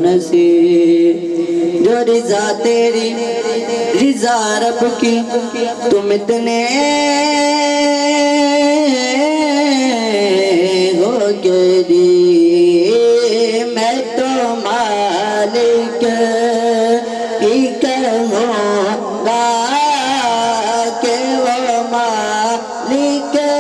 نصیب جو رضا تیری رضا رب کی تم اتنے ہو کے دی میں تو مالک ہی کہوں گا کہ وہ مالک کے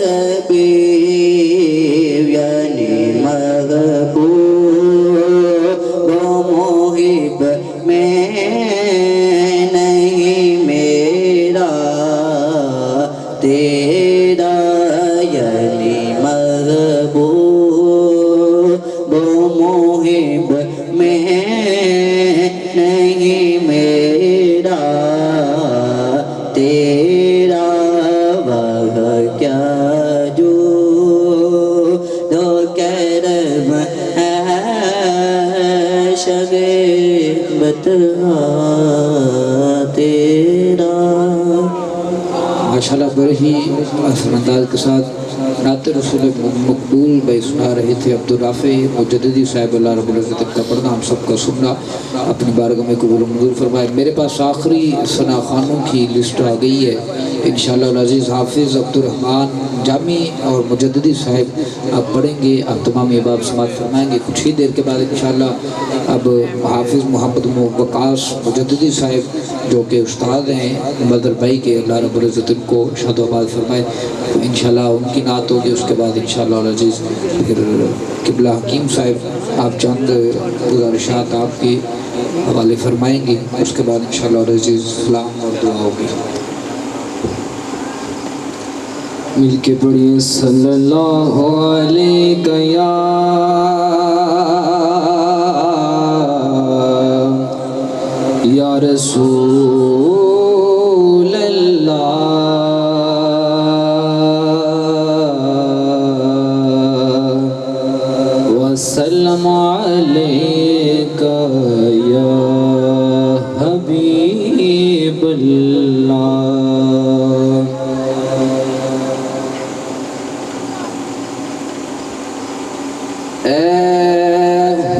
حبیب یعنی محبوب و محب میں نہیں میرا تیرا یعنی محبوب و محب میں نہیں میرا تیرا وہ کیا جو دو کرم ہے شگفت تیرا۔ ماشاءاللہ بڑے ہی اثر انداز کے ساتھ نعت رسول مقبول بھائی سنا رہے تھے عبدالرافع مجددی صاحب، اللہ رب العزت کا پردہ ہم سب کا سننا اپنی بارگاہ میں قبول و منظور فرمائے۔ میرے پاس آخری ثنا خوانوں کی لسٹ آ گئی ہے، انشاءاللہ العزیز حافظ عبدالرحمن جامی اور مجددی صاحب آپ پڑھیں گے، آپ تمام احباب سماعت فرمائیں گے۔ کچھ ہی دیر کے بعد انشاءاللہ اب حافظ محمد وقاص مجددی صاحب جو کہ استاد ہیں بدر بھائی کے، اللہ رب العزت ان کو شاد و آباد فرمائے، انشاءاللہ ان کی نعت ہوگی۔ اس کے بعد انشاءاللہ العزیز پھر قبلہ حکیم صاحب آپ چند گزارشات آپ کی حوالے فرمائیں گے، اس کے بعد انشاءاللہ العزیز سلام اور دعا ہوگی۔ مل کے پڑھیے صلی اللہ علیہ یا رسول اللہ وسلم علیک یا حبیب اللہ۔ اے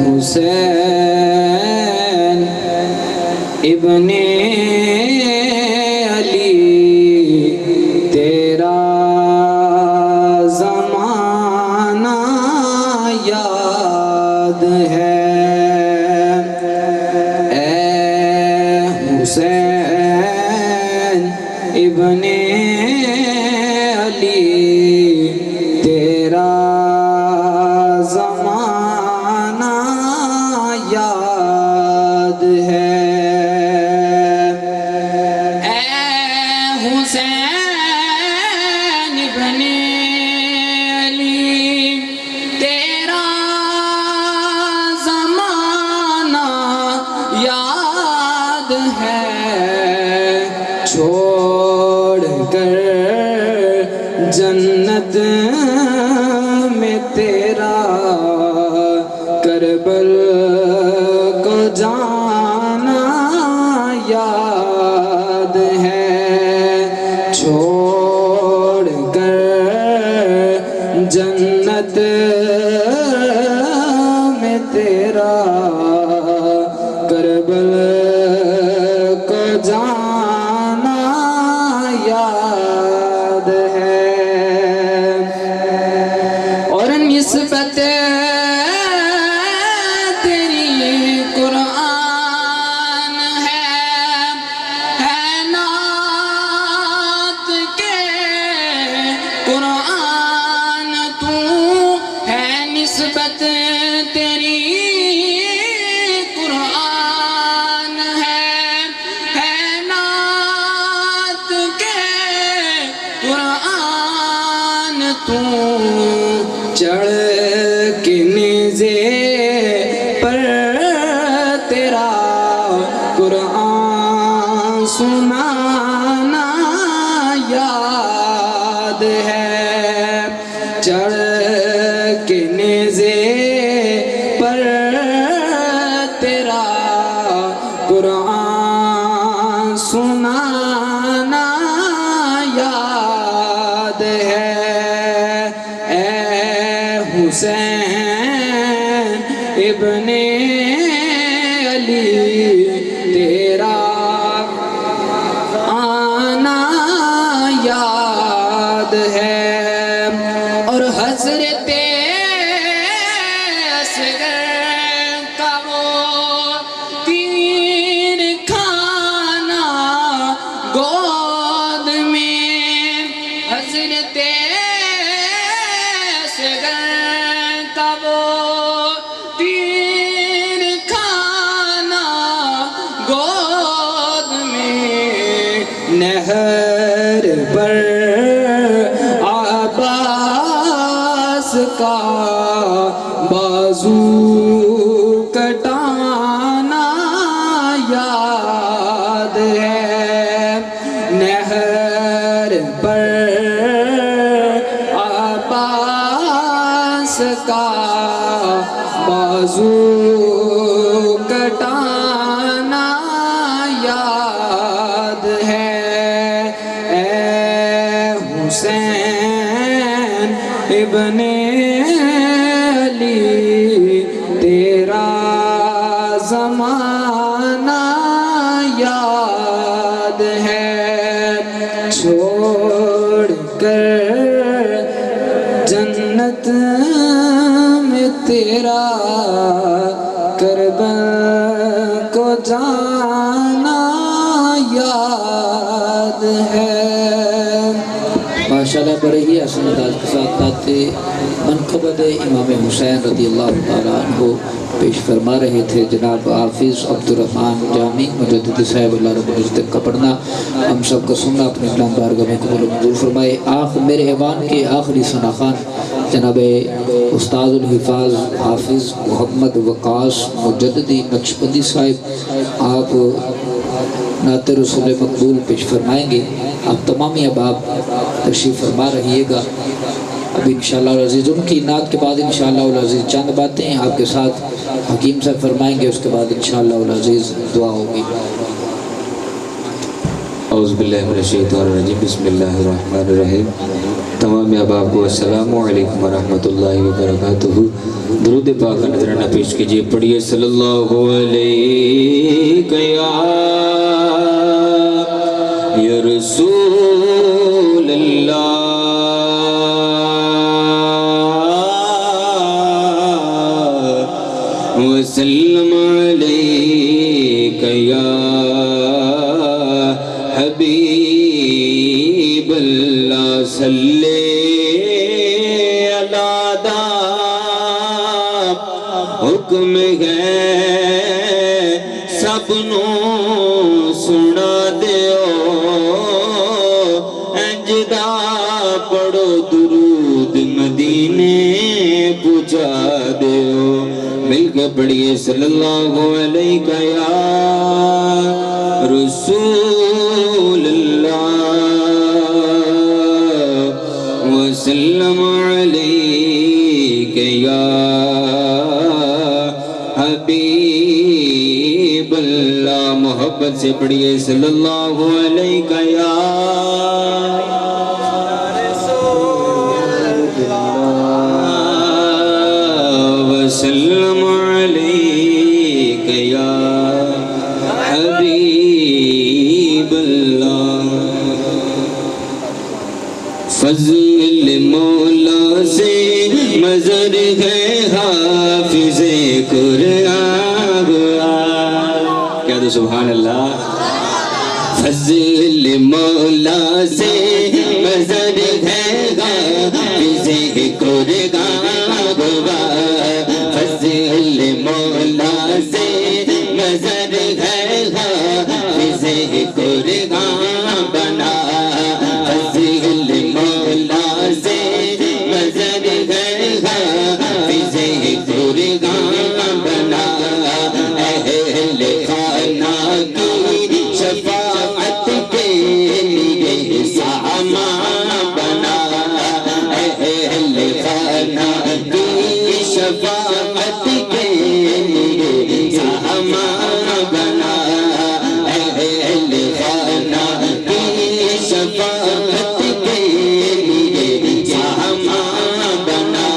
حسین ابن علی تیرا زمانہ یاد ہے، اے حسین ابن علی تیرا زمانہ یاد ہے، اے حسین ابن علی تیرا زمانہ یاد ہے، چھوڑ کر جنت میں تیرا کربل کو جانا یاد ہے، چھوڑ کر جنت میں تیرا کربل کو جانا یاد ہے، اور نسبت تیری قرآن ہے نعت کے قرآن تو ہے، نسبت تیری قرآن ہے نعت کے قرآن تو، چڑھ کے نیزے پر تیرا قرآن سنانا یاد ہے، چڑھ کے نیزے پر تیرا قرآن سنانا یاد ہے، اے حسین ابن علی تیرا آنا یاد ہے اور حضرت اصغر کا وہ تیر کھانا گود میں حضرت اصغر کا وہ تیر کھانا گود میں نہر پر عباس کا بازو کٹانا یاد ہے نہر پر عباس کا بازو کٹانا یاد ہے اے حسین ابن علی تیرا زمانہ یاد ہے چھوڑ کر جنت میں تیرا کربلا کو جانا یاد ہے ماشاءاللہ بڑے ہی حسن انداز کے ساتھ باتیں منقبت امام حسین رضی اللہ تعالیٰ عنہ پیش فرما رہے تھے جناب حافظ عبدالرحمن جامی مجددی صاحب اللہ رب العزت کا پڑھنا ہم سب کا سننا اپنے کلام بارگاہ میں قبول و منظور فرمائے میرے ایوان کے آخری ثناخوان جناب استاد الحفاظ حافظ محمد وقاص مجددی نقشبندی صاحب آپ نعت رسول مقبول پیش فرمائیں گے آپ تمامی احباب تشریف فرما رہیے گا ابھی انشاءاللہ العزیز ان کی نعت کے بعد انشاءاللہ العزیز چند باتیں آپ کے ساتھ حکیم صاحب فرمائیں گے اس کے بعد انشاءاللہ العزیز دعا ہوگی اعوذ باللہ من الشیطان الرجیم بسم اللہ الرحمن الرحیم تمام احباب کو السلام علیکم ورحمۃ اللہ وبرکاتہ درود پاک کا نذرانہ پیش کیجئے پڑھیے صلی اللہ علیہ یا رسول اللہ وسلم علیک یا حبیب اللہ صلی اللہ دا حکم ہے سب نو سنا دیو انجدہ پڑھو درود مدینے پہنچا دیو مل کے پڑھیے صلی اللہ علیہ یا رسول اللہ وسلم علیک یا حبیب اللہ محبت سے پڑھیے صلی اللہ علیہ یا وسلم علیک یا حبیب اللہ فضل مولا سے مظہر ہے حافظ قرآن کیا تو سبحان اللہ فضل مولا سے مظہر ہے حافظ قرآن فضل مولا سے مظہر ہے حافظ قرآن بنا فضل مولا سے مظہر ہے حافظ قرآن بنا اہل خانہ کی شفاعت کے لیے سامان بنا اہل خانہ کی شفاعت کے لیے سامان بنا اہل خانہ کی شفاعت کے لیے سامان بنا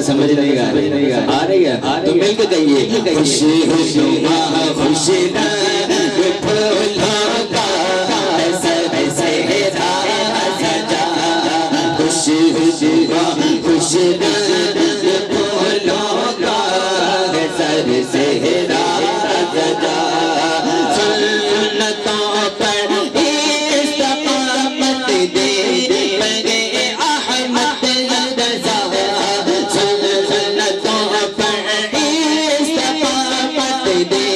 تو سمجھ نہیں آ رہی آ رہی ہے تو مل کے کہیے خوشی خوشنما خوشنما پھولوں کا سر سہرا سجا خوشی خوشنما خوشنما پھولوں کا سر سہرا سجا سنتوں پر استقامت دے بڑے احمد رضا سنتوں پر استقامت دے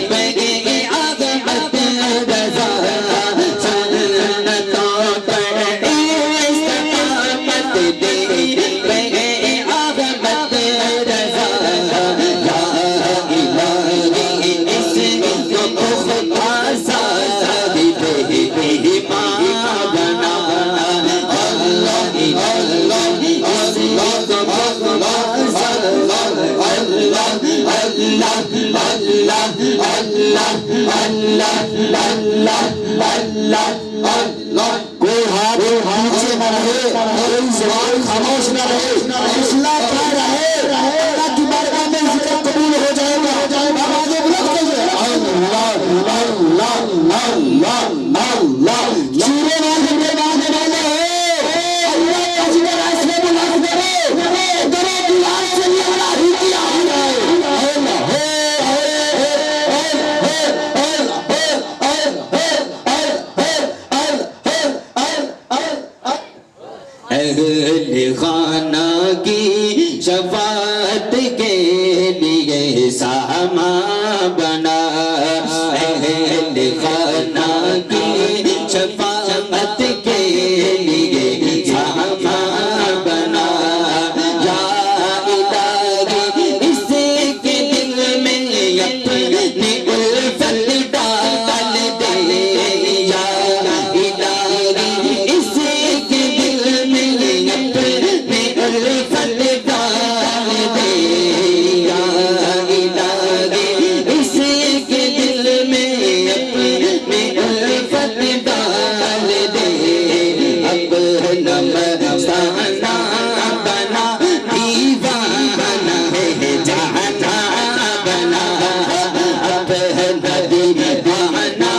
بڑے احمد رضا سنتوں پر استقامت دے بڑے احمد رضا لا الہی اس کو خدا ساتھ دے ماں بنا اللہ اللہ اس کو خدا ساتھ اللہ اللہ اللہ اللہ اللہ اللہ اللہ کوئی ہاتھ نیچے نہ رہے کوئی زبان خاموش نہ رہے اصلاح کر رہے اللہ کی بارگاہ میں ذکر قبول ہو جائے گا آوازیں بلند کیجئے اللہ اللہ اللہ اللہ چیرے والے میں باندھے والے اللہ کا ذکر ایسے بلند کرے درو دلال سے یہ بڑا ہی کیا اہل خانہ کی شفاعت کے لیے سامان بنا اہل خانہ کی شفاعت کے لیے سامان بنا یا الہی اس کے دل میں اپنی الفت ڈال دے یا الہی اس کے دل میں اپنی الفت ڈال دے یا الہی اس کے دل میں اپنی الفت ڈال دے اپنا مستانہ بنا دیوانہ ہے جہانا بنا اپنا دیوانہ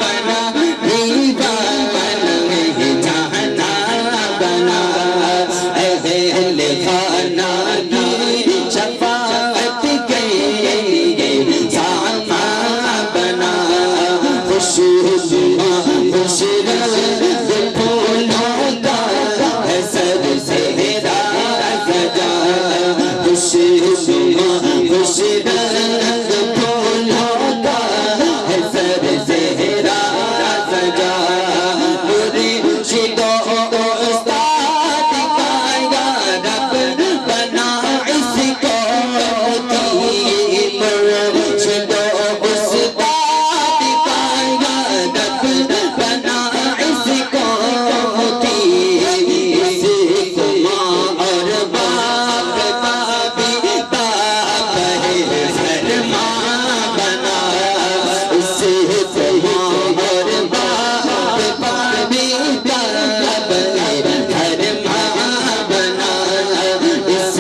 بنا دیوانہ ہے جہانا بنا اہل خانہ کی شفاعت کے لیے سامان بنا خوشی خوشنما پھولوں کا سر سہرا سجا خوشی خوشنما پھولوں کا سر سہرا سجا مرشد و استاد کا یا رب بنا اس کو مرشد و استاد کا یا رب بنا اس کو اس کو ماں اور باپ کا بھی باپ ہے فرمان بنا اس کو ماں اور باپ کا بھی باپ ہے فرمان بنا اس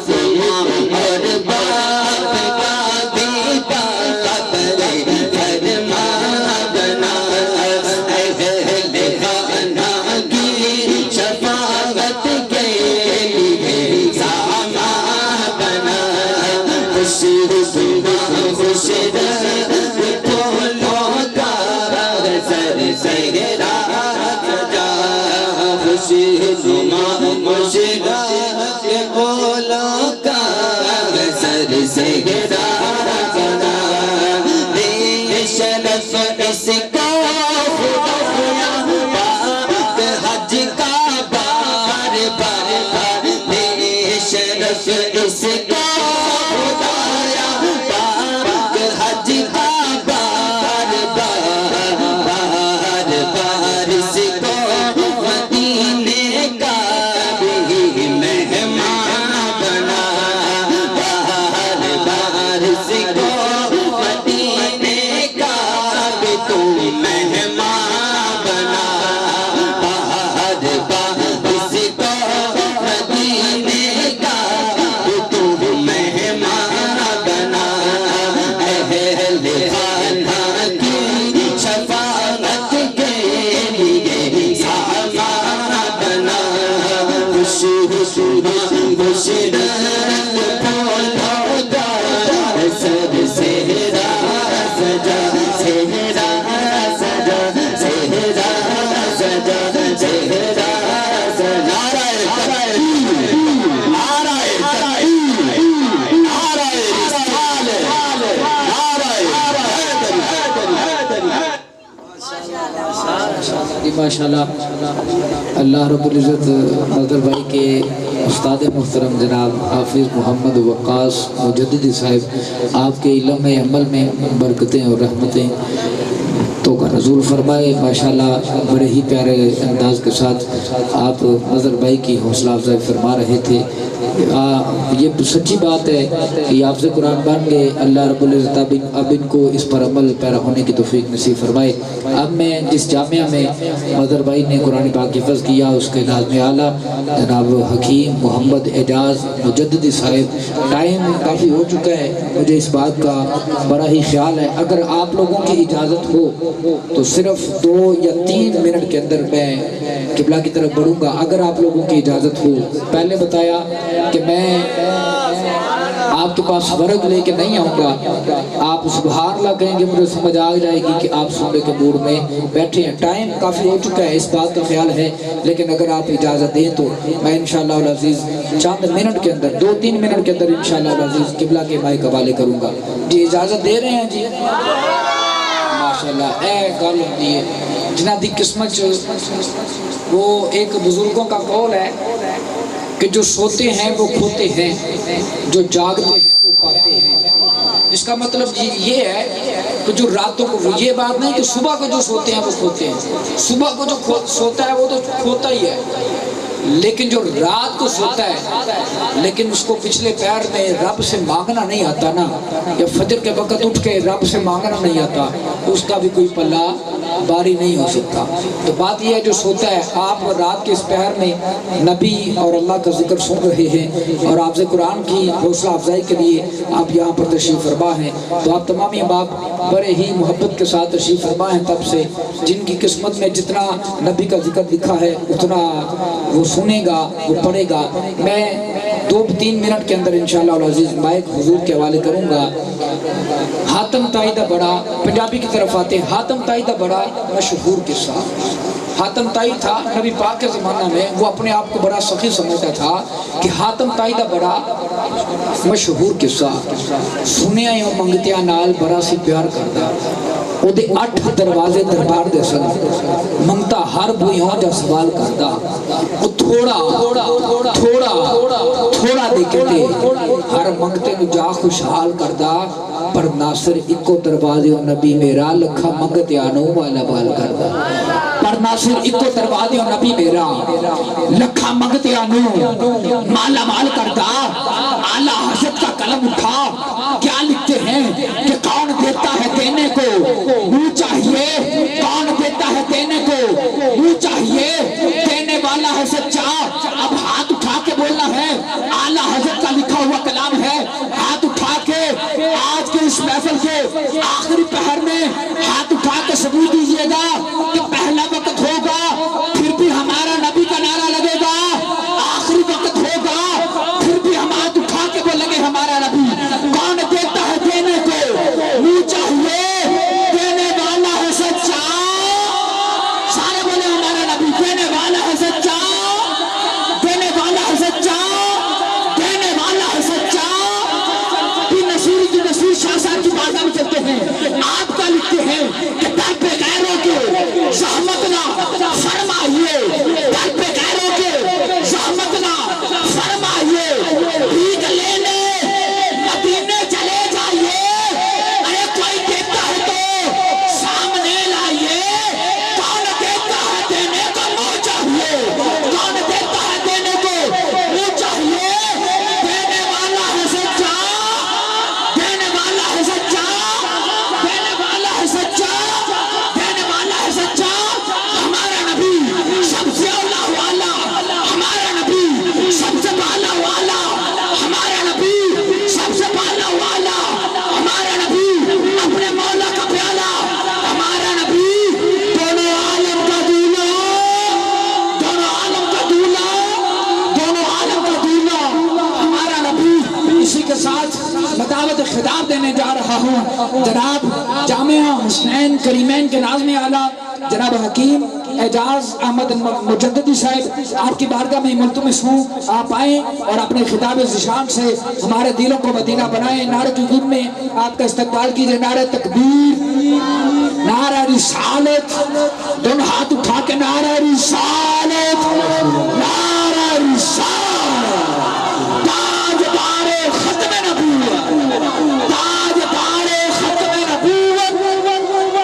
کو ماں اور باپ کا بھی باپ ہے فرمان بنا اہل خانہ کی شفاعت کے لیے سامان بنا خوشی خوشنما پھولوں کا سر سہرا سجا خوشی خوشنما پھولوں کا سر سہرا سجا بے شرف اس کو خدایا پاک حج کا بار بار بے شرف اس کو خدایا پاک حج کا بار بار بار اس کو مدینے کا بھی مہمان بنا بار بار اس کو مدینے کا بھی تو माशाल्लाह अल्लाह रब्बुल इज़्ज़त नज़र भाई के उस्ताद मुहतरम जनाब हाफिज़ मोहम्मद वक़ास मुजद्दिदी साहिब आपके इल्म अमल में बरकतें और रहमतें तो का नज़ूल फरमाए। माशाल्लाह बड़े ही प्यारे अंदाज के साथ आप नज़र भाई की हौसला अफजाई फरमा रहे थे। ये सच्ची बात है कि आपसे कुरान बन गए। अल्लाह रब्बुल इज़्ज़त अब इनको इस पर अमल पैरा होने की तौफीक नसीब फरमाए। अब मैं जिस जामिया में नज़र भाई ने कुरान पाक हिफ़्ज़ किया उसके नाज़िम आला जनाब हकीम मोहम्मद एजाज़ मुजद्दिदी साहिब, टाइम काफ़ी हो चुका है, मुझे इस बात का बड़ा ही ख्याल है अगर आप लोगों की इजाज़त हो तो सिर्फ 2 या 3 मिनट के अंदर मैं किबला की तरफ बढ़ूंगा अगर आप लोगों की इजाज़त हो। पहले बताया कि मैं आपके पास वर्ग लेके नहीं आऊँगा, आप सुभान अल्लाह कहेंगे मुझे समझ आ जाएगी कि आप सुनने के मूड में बैठे हैं। टाइम काफ़ी हो चुका है, इस बात का ख्याल है, लेकिन अगर आप इजाज़त दें तो मैं इंशाअल्लाह अज़ीज़ चंद मिनट के अंदर 2-3 मिनट के अंदर इंशाअल्लाह अज़ीज़ किबला के माइक हवाले करूँगा। जी इजाज़त दे रहे हैं जी? माशाअल्लाह ए गल होती है जिन्हां दी किस्मत वो एक बुजुर्गों का कौल है कि जो सोते हैं वो खोते हैं, जो जागते हैं वो पाते हैं। इसका मतलब ये है कि जो रातों को, ये बात नहीं कि सुबह को जो सोते हैं वो खोते हैं, सुबह को जो सोता है वो तो खोता ही है, लेकिन जो रात को सोता है लेकिन उसको पिछले पैर में रब से मांगना नहीं आता ना, या फजर के वक़्त उठ के रब से मांगना नहीं आता, उसका भी कोई पल्ला बारी नहीं हो सकता। तो बात यह है जो सोता है, आप रात के इस पहर में नबी और अल्लाह का जिक्र सुन रहे हैं और आपसे कुरान की हौसला अफजाई के लिए आप यहाँ पर तशरीफ़ फरमा हैं, तो आप तमाम बाप बड़े ही मोहब्बत के साथ तशरीफ़ फरमा हैं। तब से जिनकी किस्मत में जितना नबी का जिक्र लिखा है उतना वो सुनेगा, वो पढ़ेगा। मैं 2-3 मिनट के अंदर इंशाअल्लाह अज़ीज़ माइक हुजूर के हवाले करूँगा। हातम ताई दा बड़ा, पंजाबी की तरफ आते हैं, हातम ताई दा बड़ा मशहूर किस्सा। हातम ताई था नबी पाक के ज़माना में, वो अपने आप को बड़ा सखी समझता था कि हातम ताई दा बड़ा मशहूर किस्सा सुनिया ही मंगतिया नाल बड़ा सी प्यार करता। ਉਹਦੇ 8 दरवाजे दरबार दे सन, मंगता हर बुइयों दा सवाल करता, वो थोड़ा दे के हर मंगते नु जा खुशहाल करदा, पर नासिर इको दरवाजे नबी मेरा लखा मंगते आनो वाला बाल करदा। पर नासिर इको दरवाजे नबी मेरा लखा मंगते आनो माला माल करदा। आला हज़रत का कलम उठा, क्या लिखते हैं कि कौन देता है देने को मुँह चाहिए, कौन देता है देने को मुँह चाहिए, देने वाला है सच्चा। अब हाथ उठा के बोलना है, आला हज़रत का लिखा हुआ कलाम है, हाथ उठा के आज के इस महफिल के आखिरी पहर में हाथ उठा के सबूत दीजिएगा कि पहला वक्त होगा फिर भी हमारा नबी का नारा लगेगा, आखिरी वक्त होगा फिर भी हम हाथ उठा के बोलेंगे हमारा नबी। कौन देता है देने को मुँह चाहिए, देने वाला है सच्चा। सारे बोले हमारा नबी देने वाला है सच्चा, देने वाला है सच्चा, देने वाला है सच्चा। नसीर शाह साहब की बात में चलते हैं, आपका लिखते हैं कि दर पे गैरों के ज़हमत ना फरमाइए, दर पे गैरों के ज़हमत ना फरमाइए, भीख लेने मदीने चले जाइए। अरे कोई देता है तो सामने लाइए, कौन देता है देने को मुँह चाहिए, कौन देता है देने को मुँह चाहिए, देने वाला है सच्चा, देने वाला है सच्चा, देने वाला है सच्चा, देने वाला है सच्चा। हमारा नबी सबसे औला वाला, हमारा नबी सबसे बाला वाला, हमारा नबी सबसे बाला वाला, हमारा नबी अपने मौला का प्याला, हमारा नबी दोनों आलम का दूल्हा, दोनों आलम का दूल्हा, दोनों आलम का दूल्हा, हमारा नबी। इसी के साथ बतावत खिताब देने जा रहा हूँ जनाब जामिया हुसैन करीमैन के नाज़िम आला जनाब हकीम एजाज अहमद मुजद्दिदी साहब आपकी बारगाह में मुल्तमिस हूँ, आप आए और अपने खिताब ज़िशान से हमारे दिलों को मदीना बनाए। नारे की गुन में आपका इस्तकबाल कीजिए। नारे तकबीर, नारा रिसालत, दोनों हाथ उठा के नारा रिसालत, नारा रिसालत। ताजदारे खत्म नबूवत, ताजदारे खत्म नबूवत,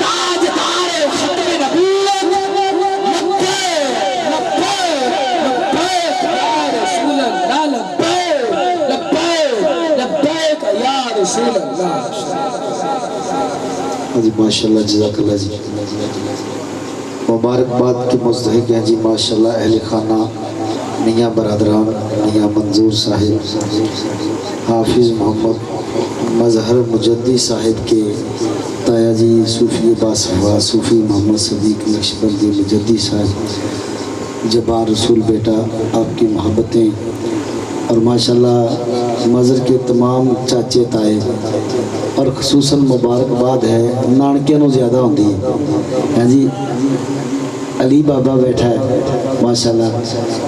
ताजदारे खत्म नबूवत। लब्बैक लब्बैक लब्बैक या रसूल अल्लाह, लब्बैक लब्बैक लब्बैक या रसूल अल्लाह। जी माशाल्लाह, जज़ाकल्लाह जी, मुबारकबाद की मुस्तहिक हैं जी माशाल्लाह अहले खाना मियाँ बरदरान, मियाँ मंजूर साहिब, हाफिज़ मोहम्मद मजहर मुजद्दी साहिब के ताया जी सूफ़ी बासफा सूफ़ी मोहम्मद सदीक नक्शबंदी मुजद्दी साहिब, जबार रसूल बेटा आपकी मोहब्बतें, और माशाल्लाह मज़र के तमाम चाचे ताए, और खसूसन मुबारकबाद है नानकियां नूं ज़्यादा होंदी है जी। अली बाबा बैठा है माशाल्लाह,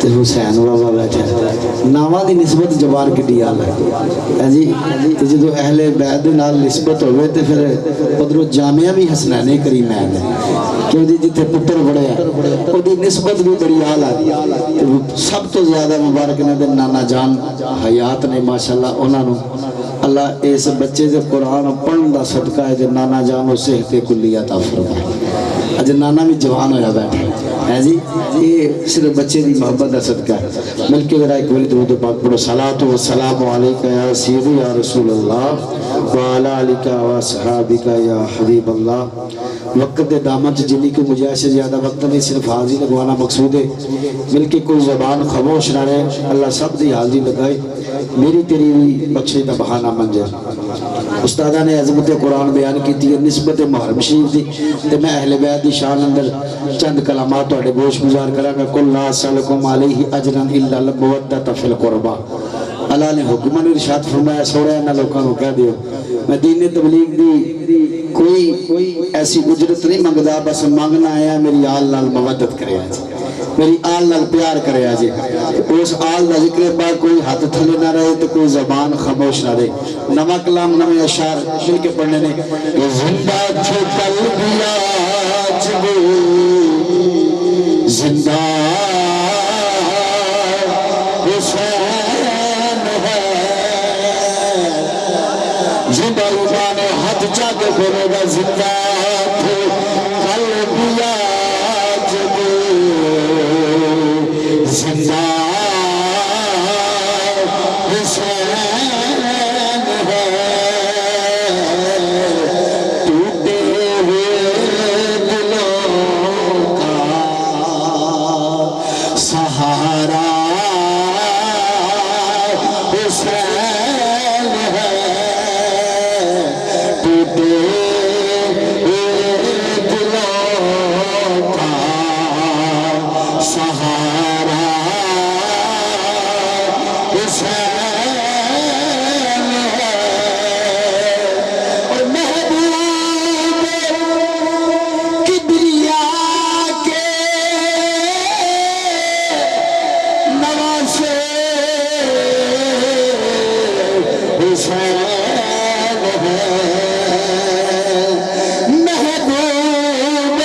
ते हुसैन बाबा बैठा है, नावां दी निस्बत जबार किड्डी आल है जी। ते जदों अहले बैत दे नाल निस्बत होवे ते फिर उधरों जामिया भी हसनैन करीमैन है, क्योंकि जिथे पुत्र पढ़िया उहदी निस्बत भी बड़ी आल है। सब तो ज़्यादा मुबारक इन्हां दे नाना जान हयात ने माशाल्लाह, उन्हां नूं अल्लाह इस बच्चे दे कुरान पढ़न दा सदका है जे नाना जान उस सेहते कुल्ली अता फरमाए। अज नाना भी जवान होया बैठा है जी, ये सिर्फ बच्चे की मोहब्बत का सदका है। मिलके जरा एक बार दुरूद पाक पढ़ो। सलातो व सलाम अलैका या सय्यदी या रसूल अल्लाह व अला आलिका व सहाबिका या हबीब अल्लाह। वक्त के दामन च जिन्नी को गुंजाइश है, ज़्यादा वक्त नहीं, सिर्फ हाज़री लगवाना मकसूद है। मिलके कोई ज़बान खामोश ना रहे, अल्लाह सब दी हाज़री लगाए, मेरी तेरी भी बख्शे का बहाना बन जाए। उस्तादा ने अज़मत कुरान बयान की थी, निस्बत मुहर्रम शरीफ की, तो मैं अहले बैत की शान अंदर चंद कलामात तुहाडे गोश गुजार करांगा। कुल ला असअलुकुम अलैहि अजरन इल्ला मवद्दत फिल कुरबा। अल्लाह ने हुक्म ने इरशाद फरमाया, सोहरा इन्हां लोकां नूं कह दिओ मैं दीन तबलीग दी कोई ऐसी उजरत नहीं मंगदा, बस मंगना आया मेरी आल नाल मवद्दत करे, मेरी आल नाल प्यार करे जी। उस आल का जिक्र पाक कोई हाथ थले ना रहे तो कोई जबान खामोश ना रहे। नवा कलाम नवे अशार मिल के पढ़ने ने, जिंदा थे कल भी आज भी जिंदा हुसैन है, जिंदा ईमान हाथ जाके बोलेगा जिंदा थे कल भी आज भी जिंदा हुसैन है, टूटे हुए दिलों का सहारा हुसैन है, टूटे हुए दिलों का सहारा हुसैन है। और महबूब किबरिया के नवासे हुसैन है, महबूब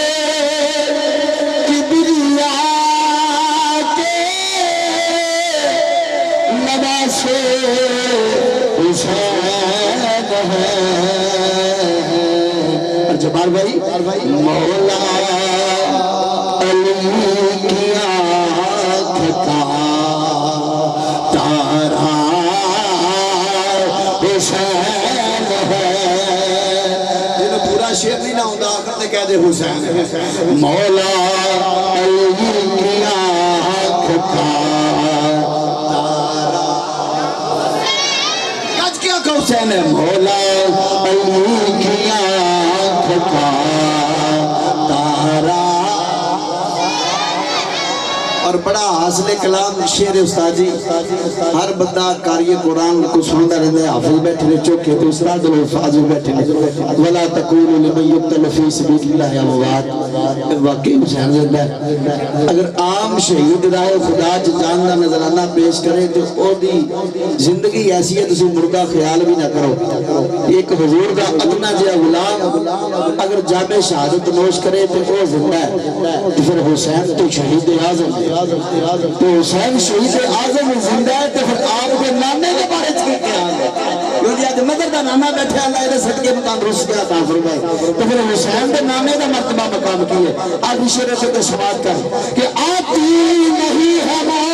किबरिया के नवासे हुसैन है। और जबार भाई मौला अली की आँख का तारा हुसैन है, जिन्हें पूरा शेर नहीं ना होता आखिर में कह दे हुसैन है। मौला अली की आँख का तारा, गज क्या का हुसैन है, मौला अली की आँख का तारा। और बड़ा اصل کلام شعر استاد جی ہر بندہ قاری قرآن کو سنتا رہتا ہے حافظ بیٹھے نے چوکے تو استاد الحفاظ بیٹھے نے ولا تقولوا لمن يقتل في سبيل الله اموات واقعی حسین زندہ ہے اگر عام شہید راہ خدا جان دا نظرانہ پیش کرے تو او دی زندگی ایسی ہے تسی مردہ خیال بھی نہ کرو ایک حضور دا ادنا جہا غلام اگر جامع شہادت نوش کرے تو او زندہ ہے تو پھر حسین تو شہید اعظم تو حسین شہید اعظم زندہ ہے تو پھر آپ کے نانے کے بارے کی خیال ہے کیونکہ آج مدر دا نانا بیٹھے اللہ علیہ صدقے مقام درست کیا عطا فرمائے تو پھر حسین دے نانے دا مرتبہ مقام کی ہے آج شعر سے سماعت کر کہ آتی نہیں ہے